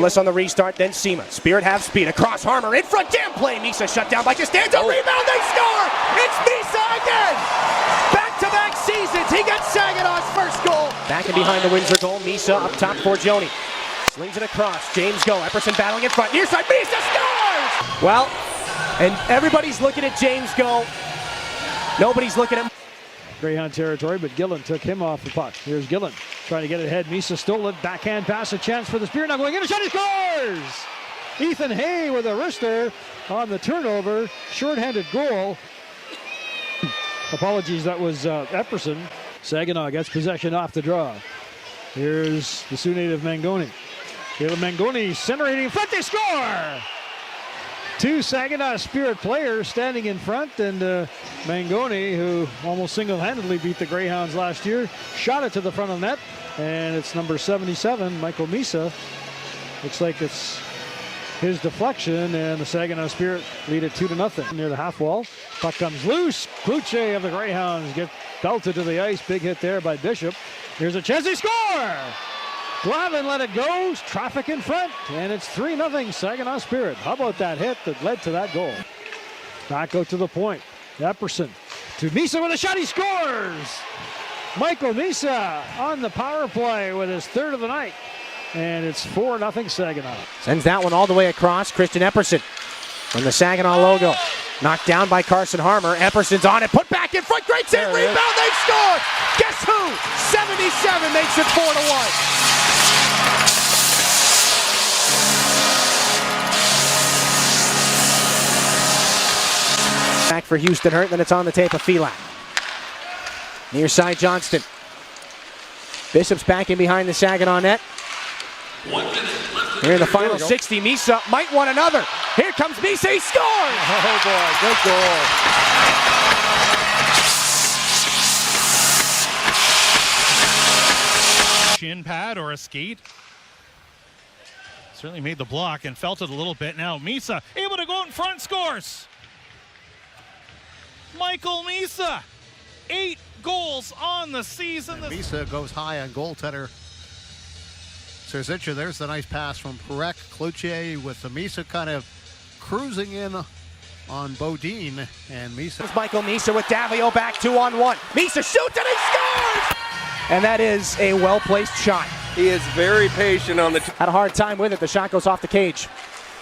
Less on the restart, then Sema. Spirit half speed across Harmer in front. Damn play. Misa shut down by Costanza. Rebound. They score. It's Misa again. Back-to-back seasons. He got Saginaw's first goal. Back and behind the Windsor goal. Misa up top for Joni. Slings it across. James Go. Epperson battling in front. Near side. Misa scores. Well, and everybody's looking at James Go. Nobody's looking at Greyhound territory, but Gillen took him off the puck. Here's Gillen trying to get it ahead. Misa stole it. Backhand pass, a chance for the Spirit. Now going in, a shot, he scores! Ethan Hay with a wrister on the turnover. Short-handed goal. Apologies, that was Epperson. Saginaw gets possession off the draw. Here's the Sioux native Mangoni. Caleb Mangoni centering in front, they score! Two Saginaw Spirit players standing in front, and Mangoni, who almost single-handedly beat the Greyhounds last year, shot it to the front of the net, and it's number 77, Michael Misa. Looks like it's his deflection, and the Saginaw Spirit lead it 2-0 near the half wall. Puck comes loose. Clinching of the Greyhounds get belted to the ice. Big hit there by Bishop. Here's a chance, they score! Glavin let it go, traffic in front, and it's 3-0 Saginaw Spirit. How about that hit that led to that goal? Back out to the point. Epperson to Misa with a shot, he scores! Michael Misa on the power play with his third of the night, and it's 4-0 Saginaw. Sends that one all the way across. Christian Epperson from the Saginaw logo. Knocked down by Carson Harmer. Epperson's on it, put back in front, great save, rebound, they score! Guess who? 77 makes it 4-1. Back for Houston Hurt, then it's on the tape of Phelak. Near side Johnston. Bishop's back in behind the Saginaw net. Here in the final 60, Misa might want another. Here comes Misa, he scores! Oh boy, good goal. Shin pad or a skate. Certainly made the block and felt it a little bit. Now Misa able to go in front, scores! Michael Misa, 8 goals on the season. Misa goes high on goaltender Serzicha. There's the nice pass from Perek. Cloutier with the Misa kind of cruising in on Bodine, and Misa. Michael Misa with Davio back 2-on-1. Misa shoots and he scores! And that is a well-placed shot. He is very patient on the... Had a hard time with it. The shot goes off the cage.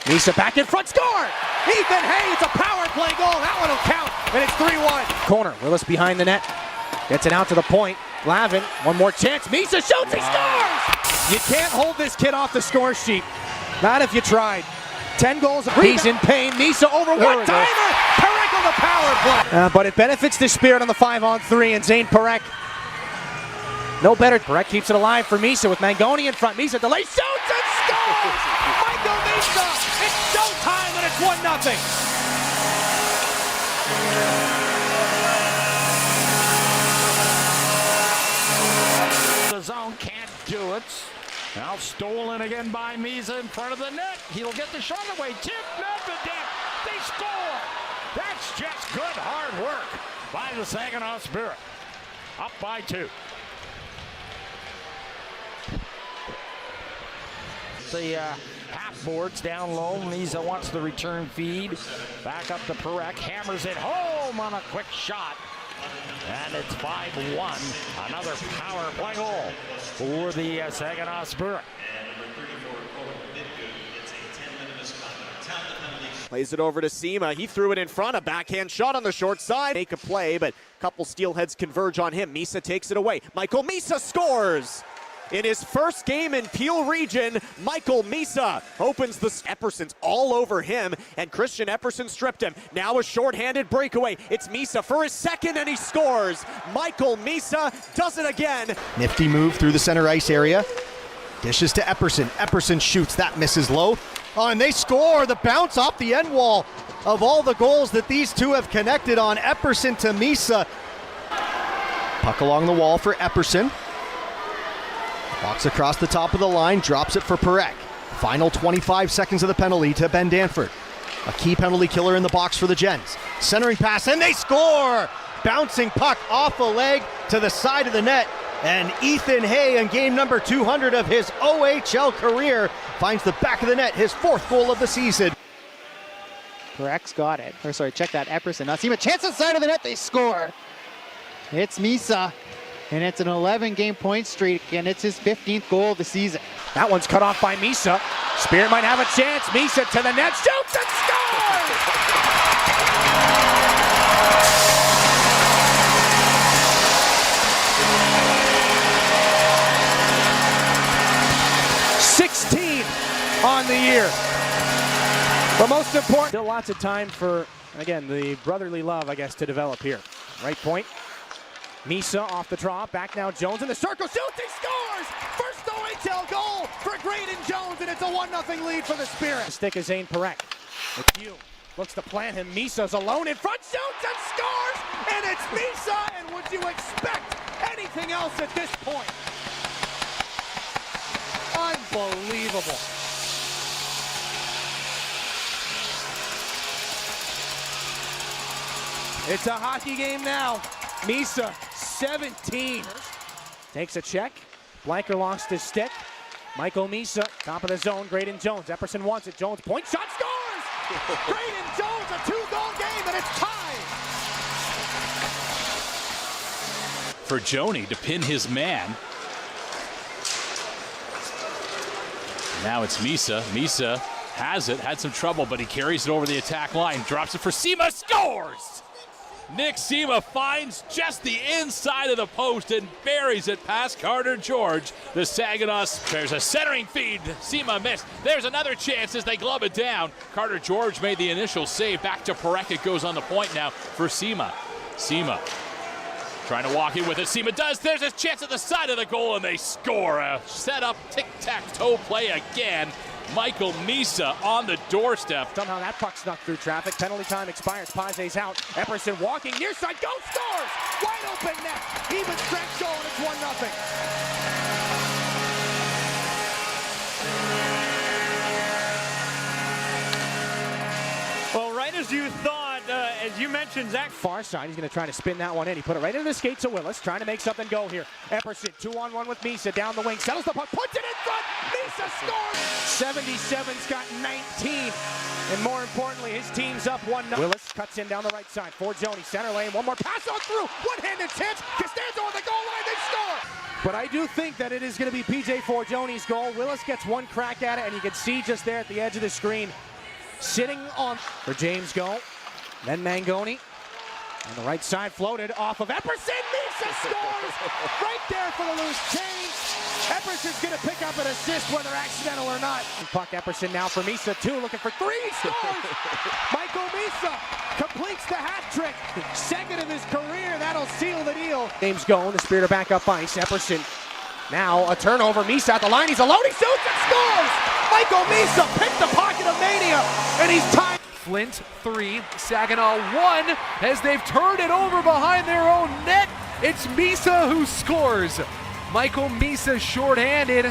Misa back in front, score! Ethan Hay, it's a power play goal. That one will count, and it's 3-1. Corner, Willis behind the net. Gets it out to the point. Glavin, one more chance. Misa shoots, he scores! You can't hold this kid off the score sheet. Not if you tried. 10 goals. He's in pain. Misa over one-timer. Perek on the power play. But it benefits the Spirit on the 5-on-3, and Zane Perek. No better. Perek keeps it alive for Misa with Mangoni in front. Misa delay, shoots and scores! Michael Misa! It's showtime and it's 1-0. The zone can't do it. Now stolen again by Misa in front of the net. He'll get the shot away. Tip, Medvedev. They score. That's just good hard work by the Saginaw Spirit. Up by 2. The half boards down low. Misa wants the return feed. Back up to Perek. Hammers it home on a quick shot. And it's 5-1. Another power play goal for the Saginaw Spirit. Plays it over to Sema. He threw it in front. A backhand shot on the short side. Make a play, but a couple steelheads converge on him. Misa takes it away. Michael Misa scores! In his first game in Peel Region, Michael Misa opens the... Epperson's all over him, and Christian Epperson stripped him. Now a shorthanded breakaway. It's Misa for his second, and he scores. Michael Misa does it again. Nifty move through the center ice area. Dishes to Epperson. Epperson shoots. That misses low. Oh, and they score. The bounce off the end wall of all the goals that these two have connected on. Epperson to Misa. Puck along the wall for Epperson. Walks across the top of the line, drops it for Perek. Final 25 seconds of the penalty to Ben Danford. A key penalty killer in the box for the Gens. Centering pass, and they score! Bouncing puck off a leg to the side of the net. And Ethan Hay, in game number 200 of his OHL career, finds the back of the net, his 4th goal of the season. Breck's got it. Or sorry, check that. Epperson. Now see a chance inside of the net. They score. It's Misa. And it's an 11-game point streak, and it's his 15th goal of the season. That one's cut off by Misa. Spirit might have a chance. Misa to the net, shoots and scores! 16 on the year. But most important, still lots of time for, again, the brotherly love, I guess, to develop here. Right point. Misa off the draw, back now Jones in the circle, shoots, he scores! First OHL goal for Graydon Jones, and it's a 1-0 lead for the Spirit. The stick is Zane Parekh. McHugh looks to plant him, Misa's alone in front, shoots and scores! And it's Misa, and would you expect anything else at this point? Unbelievable. It's a hockey game now. Misa, 17. Takes a check. Blanker lost his stick. Michael Misa, top of the zone. Graydon Jones. Epperson wants it. Jones, point shot, scores! Graydon Jones, a 2-goal game, and it's tied. For Joni to pin his man. Now it's Misa. Misa has it, had some trouble, but he carries it over the attack line. Drops it for Sima, scores! Nick Sima finds just the inside of the post and buries it past Carter George. The Saginaw, there's a centering feed. Sima missed. There's another chance as they glove it down. Carter George made the initial save. Back to Parekh. It goes on the point now for Sima. Sima trying to walk in with it. Sima does. There's a chance at the side of the goal and they score. A set-up tic-tac-toe play again. Michael Misa on the doorstep. Somehow that puck snuck through traffic. Penalty time expires. Page's out. Epperson walking near side. Go, scores! Wide open net. Even strength goal, and it's 1-0. Well, right as you thought, as you mentioned, Zach. Far side, he's going to try to spin that one in. He put it right into the skates of Willis, trying to make something go here. Epperson, 2-on-1 with Misa, down the wing, settles the puck, puts it in front. Misa scores! 77's got 19. And more importantly, his team's up 1-0. Willis cuts in down the right side for Joni, center lane, one more pass on through, one-handed chance. Costanzo on the goal line, they score! But I do think that it is going to be PJ Forgioni's goal. Willis gets one crack at it, and you can see just there at the edge of the screen, sitting on for James Go. Then Mangoni on the right side, floated off of Epperson. Misa scores right there for the loose change. Epperson's going to pick up an assist, whether accidental or not. Puck Epperson now for Misa, 2, looking for 3, scores! Michael Misa completes the hat trick. 2nd of his career, that'll seal the deal. Game's going, the Spirit are back up ice. Epperson now a turnover. Misa at the line, he's alone, he shoots and scores! Michael Misa picked the pocket of mania, and he's tied. Flint 3, Saginaw 1, as they've turned it over behind their own net. It's Misa who scores. Michael Misa shorthanded,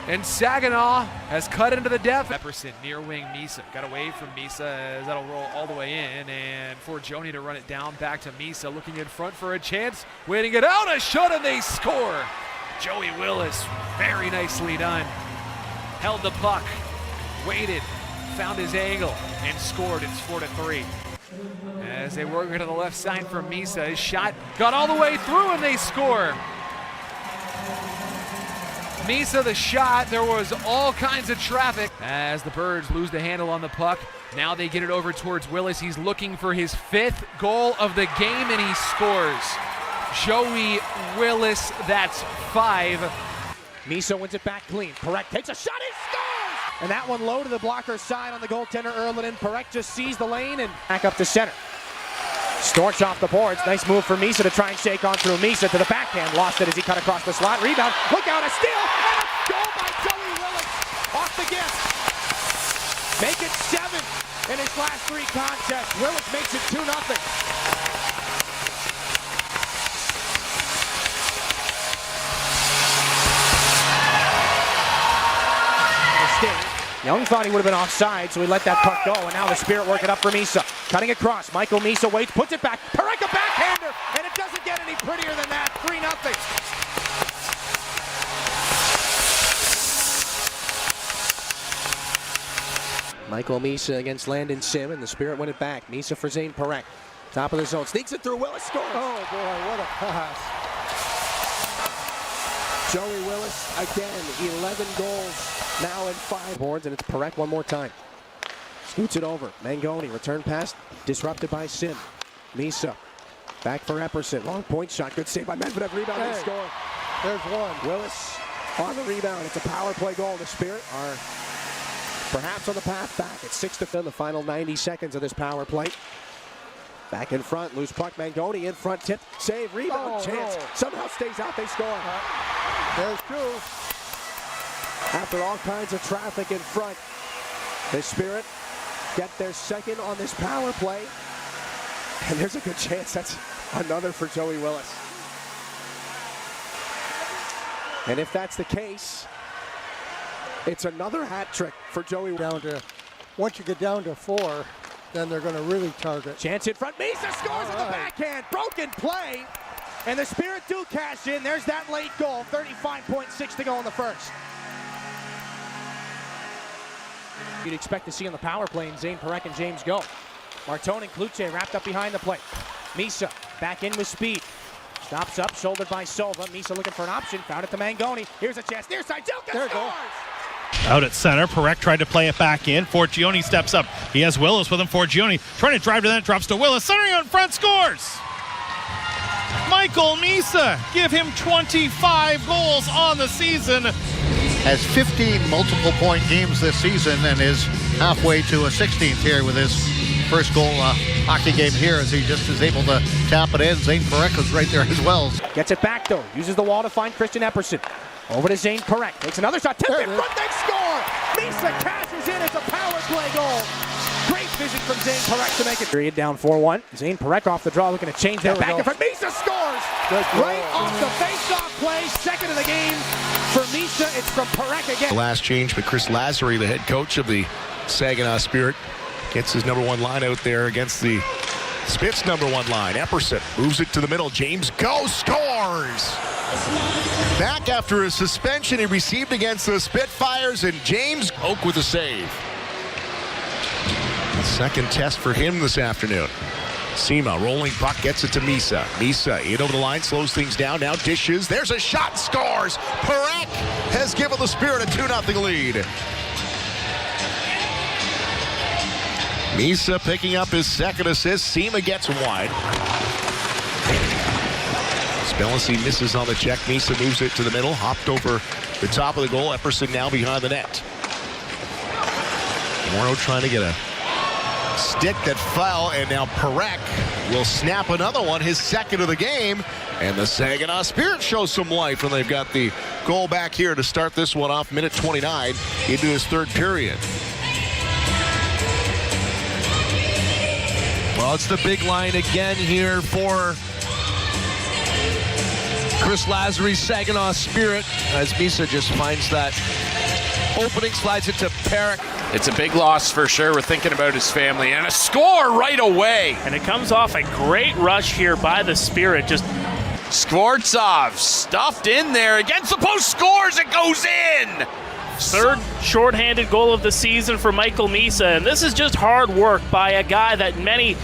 and Saginaw has cut into the depth. Epperson near wing Misa, got away from Misa as that'll roll all the way in, and for Joni to run it down back to Misa, looking in front for a chance, waiting it out, a shot, and they score. Joey Willis, very nicely done. Held the puck, waited, found his angle, and scored. It's 4-3. As they work to the left side for Misa, his shot got all the way through, and they score. Misa the shot, there was all kinds of traffic as the Birds lose the handle on the puck. Now they get it over towards Willis. He's looking for his 5th goal of the game, and he scores. Joey Willis, that's 5. Misa wins it back clean. Parekh takes a shot, he scores! And that one low to the blocker's side on the goaltender Erlinen. Parekh just sees the lane and back up to center. Storch off the boards. Nice move for Misa to try and shake on through. Misa to the backhand. Lost it as he cut across the slot. Rebound. Look out, a steal! And a goal by Joey Willis. Off the gift. Make it 7 in his last 3 contests. Willis makes it 2-0. Young thought he would have been offside, so he let that puck go, and now the Spirit work it up for Misa. Cutting across, Michael Misa waits, puts it back. Parekh, a backhander! and it doesn't get any prettier than that. 3-0. Michael Misa against Landon Sim, and the Spirit win it back. Misa for Zane Parekh. Top of the zone, sneaks it through, Willis scores! Oh boy, what a pass. Joey Willis again, 11 goals, now in 5 boards, and it's Parekh one more time. Scoots it over, Mangoni, return pass, disrupted by Sim. Misa, back for Epperson, long point shot, good save by Medvedev, rebound, and score. There's one. Willis on the rebound, it's a power play goal. The Spirit are perhaps on the path back. It's 6-0 in the final 90 seconds of this power play. Back in front, loose puck, Mangoni in front, tip, save, rebound, chance. No. Somehow stays out, they score. There's two. After all kinds of traffic in front, the Spirit get their second on this power play. And there's a good chance that's another for Joey Willis. And if that's the case, it's another hat trick for Joey. Once you get down to 4, then they're going to really target. Chance in front. Misa scores with the backhand. Broken play. And the Spirit do cash in. There's that late goal. 35.6 to go in the first. You'd expect to see on the power play in Zane Parekh and James go. Martone and Clinching wrapped up behind the plate. Misa back in with speed. Stops up, shouldered by Silva. Misa looking for an option. Found it to Mangoni. Here's a chance. Near side. Jelka scores! Out at center, Parekh tried to play it back in. Forgione steps up. He has Willis with him. Forgione trying to drive to that, drops to Willis. Centering out in front, scores! Michael Misa, give him 25 goals on the season. Has 15 multiple point games this season and is halfway to a 16th here with his first goal hockey game here as he just is able to tap it in. Zane Parekh is right there as well. Gets it back though. Uses the wall to find Christian Epperson. Over to Zane Parekh. Takes another shot. Tipped in front. They score! Misa cashes in. It's a power play goal. Great vision from Zane Parekh to make it. Period down 4-1. Zane Parekh off the draw looking to change that back in front. Misa scores! Right off the face-off play. Second of the game. For Misa, it's from Parekh again. The last change, but Chris Lazary, the head coach of the Saginaw Spirit, gets his number 1 line out there against the Spitz number 1 line. Epperson moves it to the middle. James scores! Back after his suspension he received against the Spitfires, and James Oak with a save. A second test for him this afternoon. Sima, rolling puck, gets it to Misa. Misa, in over the line, slows things down, now dishes. There's a shot, scores! Parekh has given the Spirit a 2-0 lead. Misa picking up his second assist. Sima gets wide. Spellacy misses on the check. Misa moves it to the middle, hopped over the top of the goal. Epperson now behind the net. Morrow trying to get a stick that fell, and now Parekh will snap another one, his second of the game, and the Saginaw Spirit shows some life when they've got the goal back here to start this one off. Minute 29 into his third period. Well, it's the big line again here for Chris Lazary's Saginaw Spirit as Misa just finds that opening, slides it to Parekh. It's a big loss for sure. We're thinking about his family, and a score right away. And it comes off a great rush here by the Spirit. Just Skvortsov stuffed in there against the post, scores, it goes in. Third shorthanded goal of the season for Michael Misa, and this is just hard work by a guy that many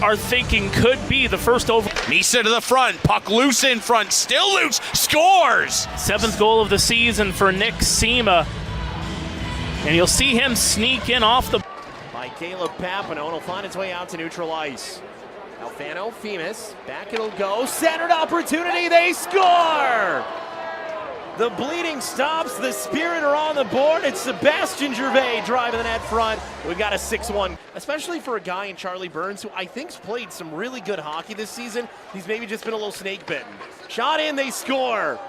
are thinking could be the first over. Misa to the front, puck loose in front, still loose, scores! 7th goal of the season for Nick Sima. And you'll see him sneak in off the... By Caleb Papineau, and will find its way out to neutral ice. Alfano, Femus, back it'll go, centered opportunity, they score! The bleeding stops, the Spirit are on the board. It's Sebastian Gervais driving the net front. We've got a 6-1, especially for a guy in Charlie Burns who I think's played some really good hockey this season. He's maybe just been a little snake bitten. Shot in, they score.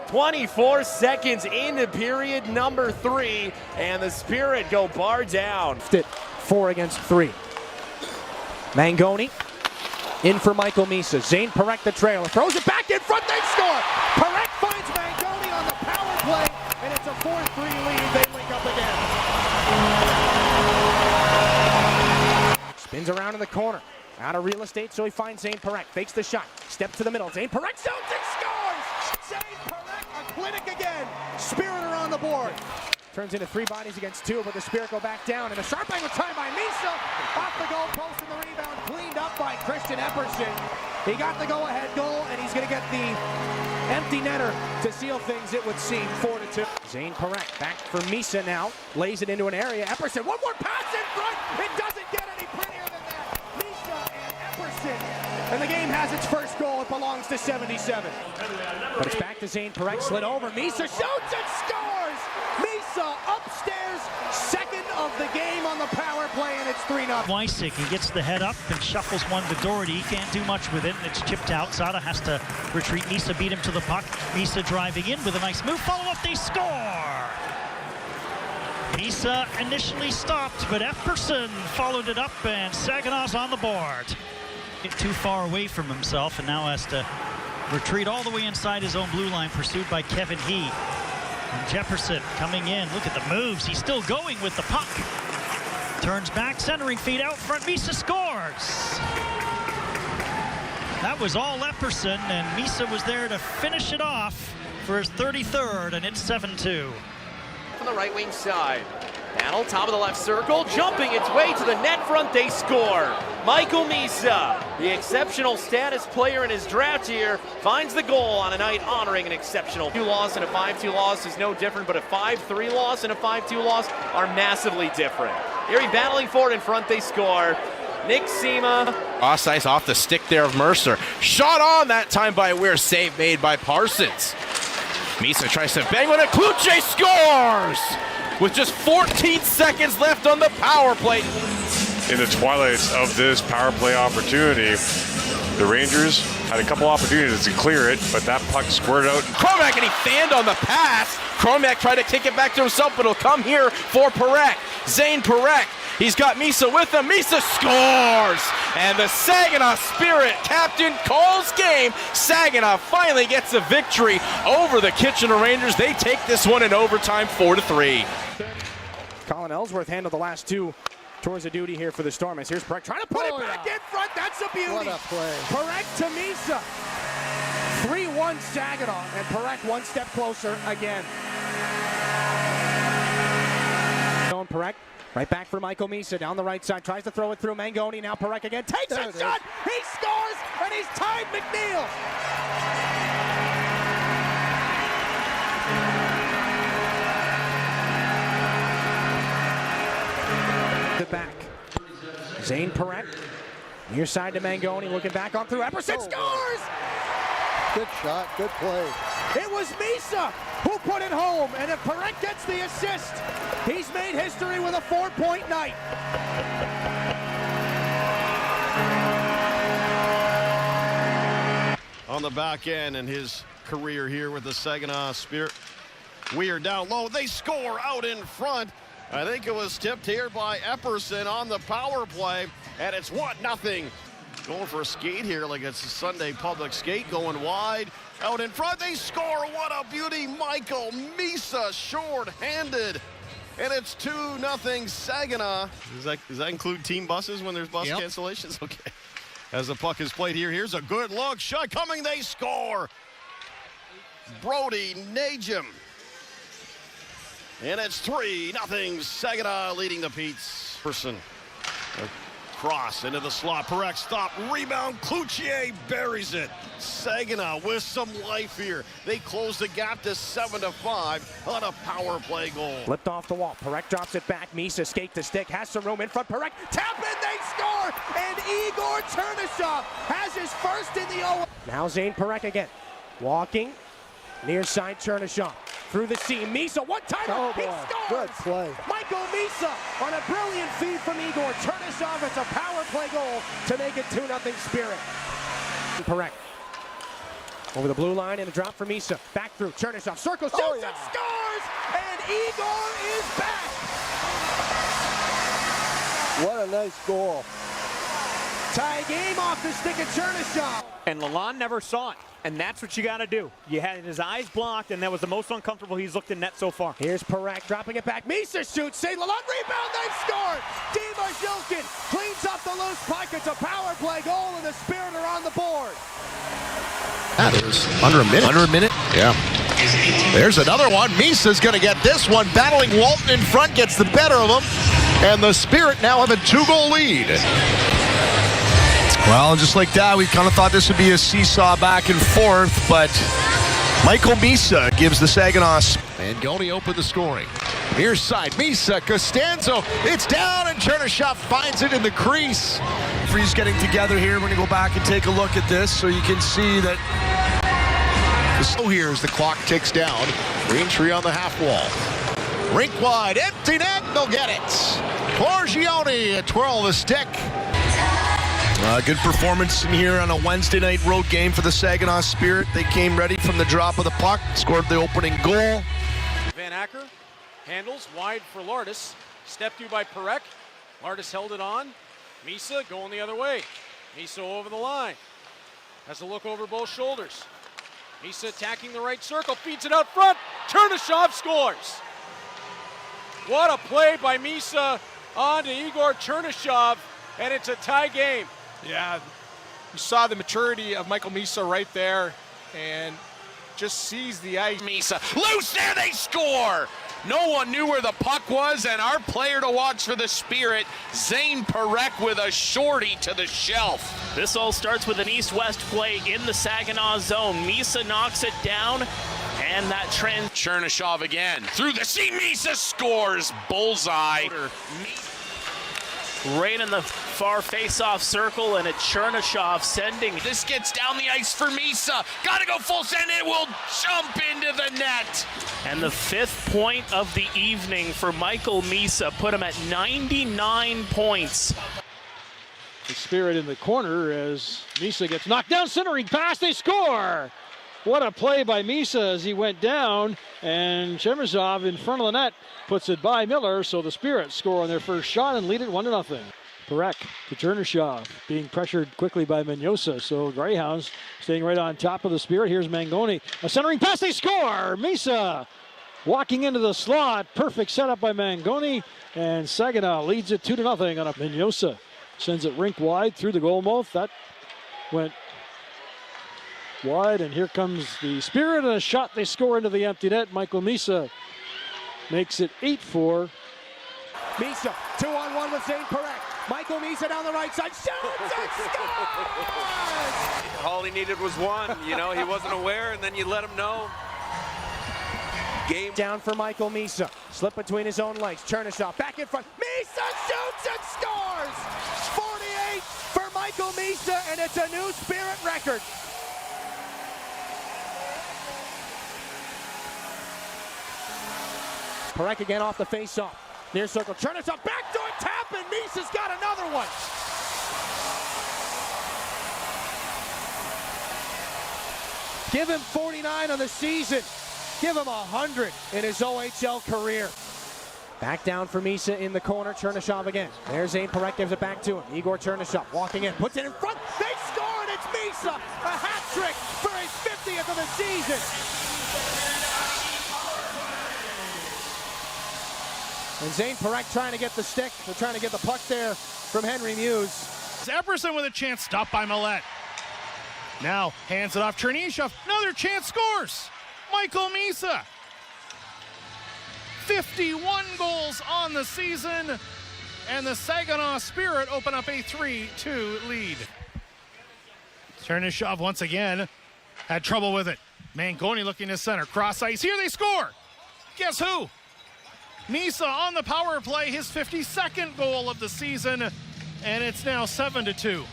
24 seconds into period number 3, and the Spirit go bar down. 4 against 3. Mangoni in for Michael Misa. Zane Parekh the trailer, throws it back in front, they score! Parekh finds Mangoni on the power play, and it's a 4-3 lead. They link up again. Spins around in the corner. Out of real estate, so he finds Zane Parekh. Fakes the shot. Step to the middle. Zane Parekh shoots and scores! Zane Parekh, a clinic again. Spirit are on the board. Turns into 3 bodies against 2, but the Spirit go back down. And a sharp angle time by Misa. Off the goal post and the rebound. Cleaned up by Christian Epperson. He got the go-ahead goal, and he's going to get the empty netter to seal things, it would seem, 4-2. Zane Parekh back for Misa now. Lays it into an area. Epperson, one more pass in front. It doesn't get any prettier than that. Misa and Epperson. And the game has its first goal. It belongs to 77. But it's back to Zane Parekh. Slid over. Misa shoots and scores! Misa upstairs. Second of the game on the power play, and it's 3-0. Wysick, he gets the head up and shuffles one to Doherty. He can't do much with it, and it's chipped out. Sada has to retreat. Misa beat him to the puck. Misa driving in with a nice move. Follow up, they score! Misa initially stopped, but Epperson followed it up, and Saginaw's on the board. Too far away from himself, and now has to retreat all the way inside his own blue line, pursued by Kevin He. And Jefferson coming in. Look at the moves. He's still going with the puck. Turns back, centering feed out front. Misa scores. That was all Epperson, and Misa was there to finish it off for his 33rd, and it's 7-2. From the right wing side. Battle, top of the left circle, jumping its way to the net front, they score. Michael Misa, the exceptional status player in his draft year, finds the goal on a night honoring an exceptional 2 loss, and a 5-2 loss is no different, but a 5-3 loss and a 5-2 loss are massively different. Erie battling forward in front, they score. Nick Sima. Cross ice off the stick there of Mercer. Shot on that time by Weir, save made by Parsons. Misa tries to bang on it, Clinching scores! With just 14 seconds left on the power play. In the twilight of this power play opportunity, the Rangers had a couple opportunities to clear it, but that puck squirted out. Cromack, and he fanned on the pass. Cromack tried to kick it back to himself, but it'll come here for Parekh. Zane Parekh. He's got Misa with him. Misa scores! And the Saginaw Spirit captain calls game. Saginaw finally gets a victory over the Kitchener Rangers. They take this one in overtime, 4-3. Colin Ellsworth handled the last 2 tours of duty here for the Storm. As here's Parekh trying to put it back in front. That's a beauty. What a play. Parekh to Misa. 3-1 Saginaw, and Parekh one step closer again. Parekh. Right back for Michael Misa down the right side. Tries to throw it through Mangoni. Now Parekh again. Takes a shot. He scores, and he's tied McNeil. The back. Zane Parekh. Near side to Mangoni. Looking back on through. Epperson scores! Good shot. Good play. It was Misa who put it home, and if Parekh gets the assist, he's made history with a 4-point night. On the back end in his career here with the Saginaw Spirit. Weir down low. They score out in front. I think it was tipped here by Epperson on the power play, and it's 1-0. Going for a skate here like it's a Sunday public skate, going wide. Out in front, they score. What a beauty. Michael Misa short-handed. And it's 2-0 Saginaw. Does that include team buses when there's bus cancellations? Okay. As the puck is played here, here's a good look. Shot coming, they score. Brody Najim. And it's 3-0 Saginaw leading the Pete's. Person. Cross into the slot. Parekh stop. Rebound. Cloutier buries it. Saginaw with some life here. They close the gap to 7-5 on a power play goal. Flipped off the wall. Parekh drops it back. Misa skate to stick. Has some room in front. Parekh tap in. They score. And Igor Chernyshov has his first in the O. Now Zane Parekh again. Walking. Near side Chernyshov. Through the seam. Misa one-timer. He scores. Good play. Michael Misa on a brilliant feed from Igor Chernyshov. It's a power play goal to make it 2-0 Spirit. Parekh over the blue line and a drop for Misa. Back through Chernyshov. Circle shoots and scores. And Igor is back. What a nice goal. Tie game off the stick of Chernyshov. And Lalonde never saw it. And that's what you got to do. You had his eyes blocked, and that was the most uncomfortable he's looked in net so far. Here's Parekh dropping it back. Misa shoots. St. Laurent rebound. They've scored. Dima Zhilkin cleans up the loose puck. It's a power play goal, and the Spirit are on the board. That is under a minute. Under a minute? Yeah. There's another one. Misa's going to get this one. Battling Walton in front, gets the better of him. And the Spirit now have a 2-goal lead. Well, just like that, we kind of thought this would be a seesaw back and forth, but Michael Misa gives the Saginaw. Mangoni opened the scoring. Near side, Misa, Costanzo, it's down, and Chernyshov finds it in the crease. Freeze getting together here. We're going to go back and take a look at this so you can see that. So here as the clock ticks down. Greentree on the half wall. Rink wide, empty net, they'll get it. Forgione, a twirl of the stick. Good performance in here on a Wednesday night road game for the Saginaw Spirit. They came ready from the drop of the puck, scored the opening goal. Van Acker handles wide for Lardis. Stepped to by Parekh. Lardis held it on. Misa going the other way. Misa over the line. Has a look over both shoulders. Misa attacking the right circle. Feeds it out front. Chernyshov scores. What a play by Misa on to Igor Chernyshov. And it's a tie game. Yeah, you saw the maturity of Michael Misa right there, and just sees the ice. Misa loose there, they score. No one knew where the puck was, and our player to watch for the Spirit, Zane Parekh, with a shorty to the shelf. This all starts with an east-west play in the Saginaw zone. Misa knocks it down, and that trend. Chernyshov again through the seam. Misa scores. Bullseye. Right in the far face-off circle, and it's Chernyshov sending. This gets down the ice for Misa. Gotta go full send. It will jump into the net. And the 5th point of the evening for Michael Misa put him at 99 points. The Spirit in the corner as Misa gets knocked down, centering pass, they score! What a play by Misa as he went down, and Chernyshov in front of the net puts it by Miller, so the Spirit score on their first shot and lead it 1-0. Parekh to Chernyshov, being pressured quickly by Mignosa, so Greyhounds staying right on top of the Spirit. Here's Mangoni, a centering pass, they score! Misa walking into the slot, perfect setup by Mangoni, and Saginaw leads it 2-0 on a Mignosa. Sends it rink wide through the goal mouth. That went wide, and here comes the Spirit, and a shot they score into the empty net. Michael Misa makes it 8-4. Misa, 2-on-1 with Zane Parekh. Michael Misa down the right side, shoots and scores! All he needed was one. You know, he wasn't aware, and then you let him know. Game down for Michael Misa. Slip between his own legs. Chernyshov back in front. Misa shoots and scores! 48 for Michael Misa, and it's a new Spirit record. Parekh again off the face-off. Near circle, Chernyshov backdoor tap, and Misa's got another one. Give him 49 on the season. Give him 100 in his OHL career. Back down for Misa in the corner, Chernyshov again. There's Zane Parekh, gives it back to him. Igor Chernyshov walking in, puts it in front. They score, and it's Misa. A hat trick for his 50th of the season. And Zane Parekh trying to get the stick. They're trying to get the puck there from Henry Muse. Epperson with a chance, stopped by Millette. Now hands it off Chernyshov. Another chance, scores. Michael Misa. 51 goals on the season, and the Saginaw Spirit open up a 3-2 lead. Chernyshov once again had trouble with it. Mangoni looking to center, cross ice. Here they score. Guess who? Misa on the power play, his 52nd goal of the season, and it's now 7-2.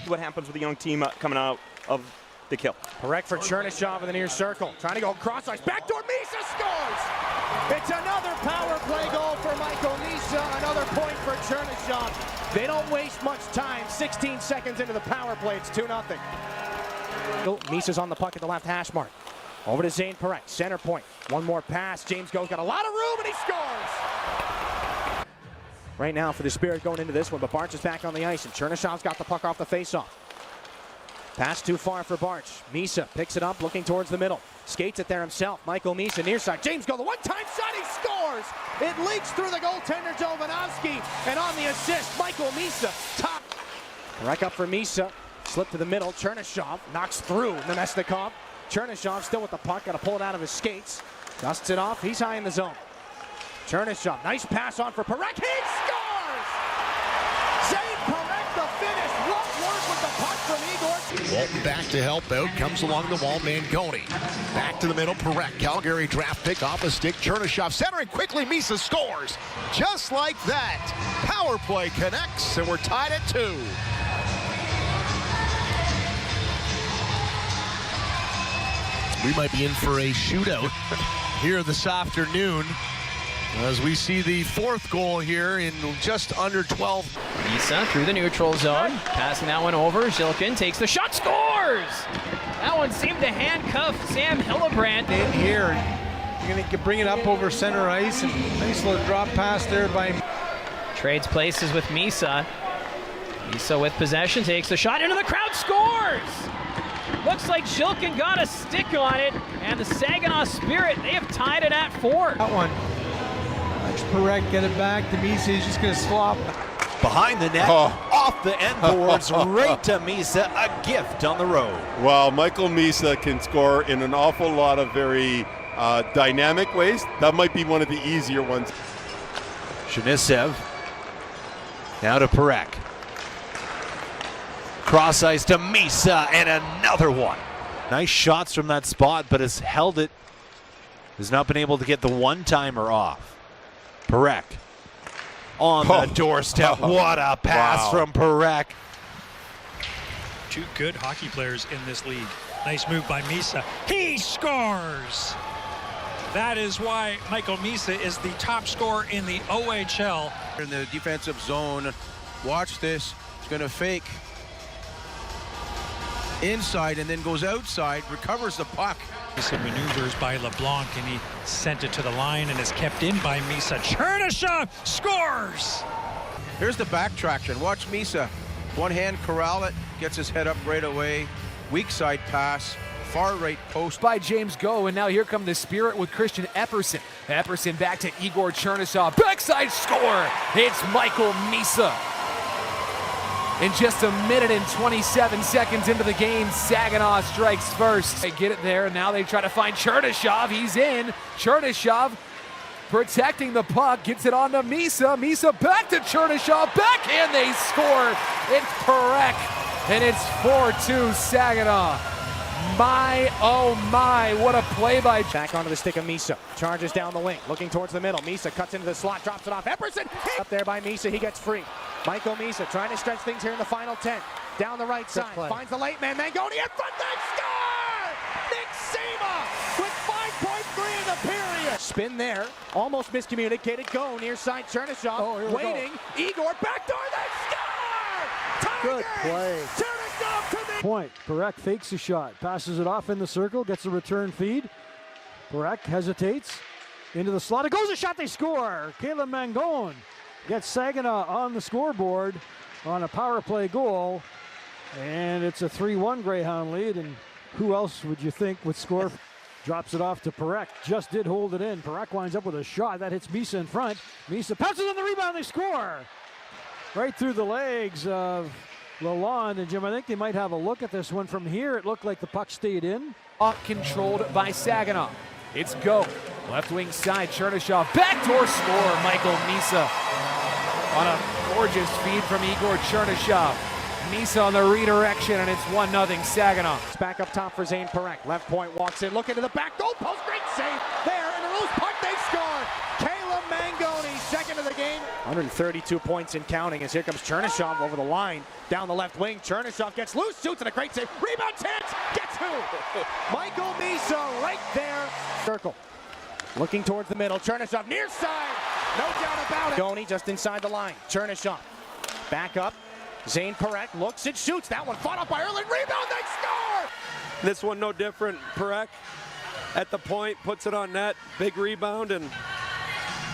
What happens with the young team coming out of the kill? Parekh for Chernyshov in the near circle. Trying to go cross ice. Backdoor, Misa scores! It's another power play goal for Michael Misa. Another point for Chernyshov. They don't waste much time. 16 seconds into the power play, it's 2-0. Misa's on the puck at the left hash mark. Over to Zane Parekh, center point. One more pass. James Go's got a lot of room, and he scores! Right now for the Spirit going into this one, but Barnes is back on the ice, and Chernyshov's got the puck off the faceoff. Pass too far for Barch. Misa picks it up, looking towards the middle. Skates it there himself. Michael Misa near side. James Go, the one-time shot, he scores! It leaks through the goaltender, Jovanovski. And on the assist, Michael Misa, top. Rack up for Misa. Slip to the middle. Chernyshov knocks through Nemesnikov. Chernyshov still with the puck. Got to pull it out of his skates. Dusts it off. He's high in the zone. Chernyshov, nice pass on for Parekh. He scores! Zane Parekh, the finish. What work with the puck from Igor. Walton back to help out. Comes along the wall. Mangoni. Back to the middle. Parekh. Calgary draft pick off a stick. Chernyshov centering quickly. Misa scores. Just like that. Power play connects, and we're tied at 2. We might be in for a shootout here this afternoon as we see the 4th goal here in just under 12. Misa through the neutral zone, passing that one over. Zhilkin takes the shot, scores! That one seemed to handcuff Sam Hillebrand. In here, you're going to bring it up over center ice, and nice little drop pass there by... Trades places with Misa. Misa with possession, takes the shot into the crowd, scores! Looks like Zhilkin got a stick on it, and the Saginaw Spirit, they have tied it at 4. That one. Watch Parekh get it back to Misa. He's just going to slop. Behind the net, off the end boards, right to Misa, a gift on the road. Well, Michael Misa can score in an awful lot of very dynamic ways. That might be one of the easier ones. Shanisev, now to Parekh. Cross ice to Misa, and another one. Nice shots from that spot, but has held it. Has not been able to get the one-timer off. Parekh on the doorstep. What a pass from Parekh. 2 good hockey players in this league. Nice move by Misa. He scores! That is why Michael Misa is the top scorer in the OHL. In the defensive zone, watch this. It's going to fake inside and then goes outside, recovers the puck. Some maneuvers by LeBlanc, and he sent it to the line and is kept in by Misa. Chernyshov scores! Here's the back traction. Watch Misa. One hand corral it, gets his head up right away. Weak side pass, far right post. By James Go, and now here come the Spirit with Christian Epperson. Epperson back to Igor Chernyshov. Backside score! It's Michael Misa. In just a minute and 27 seconds into the game, Saginaw strikes first. They get it there, and now they try to find Chernyshov. He's in. Chernyshov protecting the puck, gets it on to Misa. Misa back to Chernyshov. Backhand, they score. It's Parekh, and it's 4-2 Saginaw. My, oh my, what a play by... Back onto the stick of Misa. Charges down the wing, looking towards the middle. Misa cuts into the slot, drops it off. Epperson up there by Misa. He gets free. Michael Misa trying to stretch things here in the final 10. Down the right side, finds the late man. Mangoni in front, they score! Nick Sima with 5.3 in the period. Spin there, almost miscommunicated. Go near side, Chernyshov waiting. Igor backdoor, they score! Good play. Chernyshov to the Point. Parekh fakes a shot, passes it off in the circle, gets a return feed. Parekh hesitates into the slot. It goes a shot, they score. Caleb Mangone gets Saginaw on the scoreboard on a power play goal, and it's a 3-1 Greyhound lead. And who else would you think would score? Drops it off to Parekh, just did hold it in. Parekh winds up with a shot that hits Misa in front. Misa pounces on the rebound, they score! Right through the legs of Lalonde. And Jim, I think they might have a look at this one. From here, it looked like the puck stayed in. Controlled by Saginaw. It's Go. Left wing side, Chernyshov. Backdoor score, Michael Misa. On a gorgeous feed from Igor Chernyshov. Misa on the redirection, and it's 1-0 Saginaw. It's back up top for Zane Parekh. Left point walks in, look into the back goal post. Great save there, and a loose puck, they score. Caleb Mangoni, second of the game. 132 points in counting as here comes Chernyshov over the line. Down the left wing, Chernyshov gets loose, shoots, and a great save. Rebound chance, gets who? Michael Misa right there. Circle. Looking towards the middle, Chernyshov near side. No doubt about it. Mangoni just inside the line. Chernyshov back up. Zane Parekh looks and shoots. That one fought up by Erlin. Rebound, they score! This one no different. Parekh at the point, puts it on net. Big rebound, and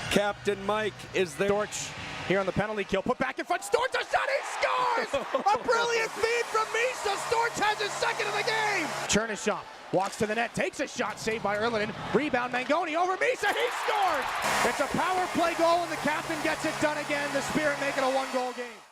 Captain Mike is there. Dortch Here on the penalty kill, put back in front, Storch a shot, he scores! A brilliant feed from Misa, Storch has his second of the game! Chernyshov walks to the net, takes a shot, saved by Erlinen, rebound Mangoni over Misa, he scores! It's a power play goal and the captain gets it done again, the Spirit make it a one-goal game.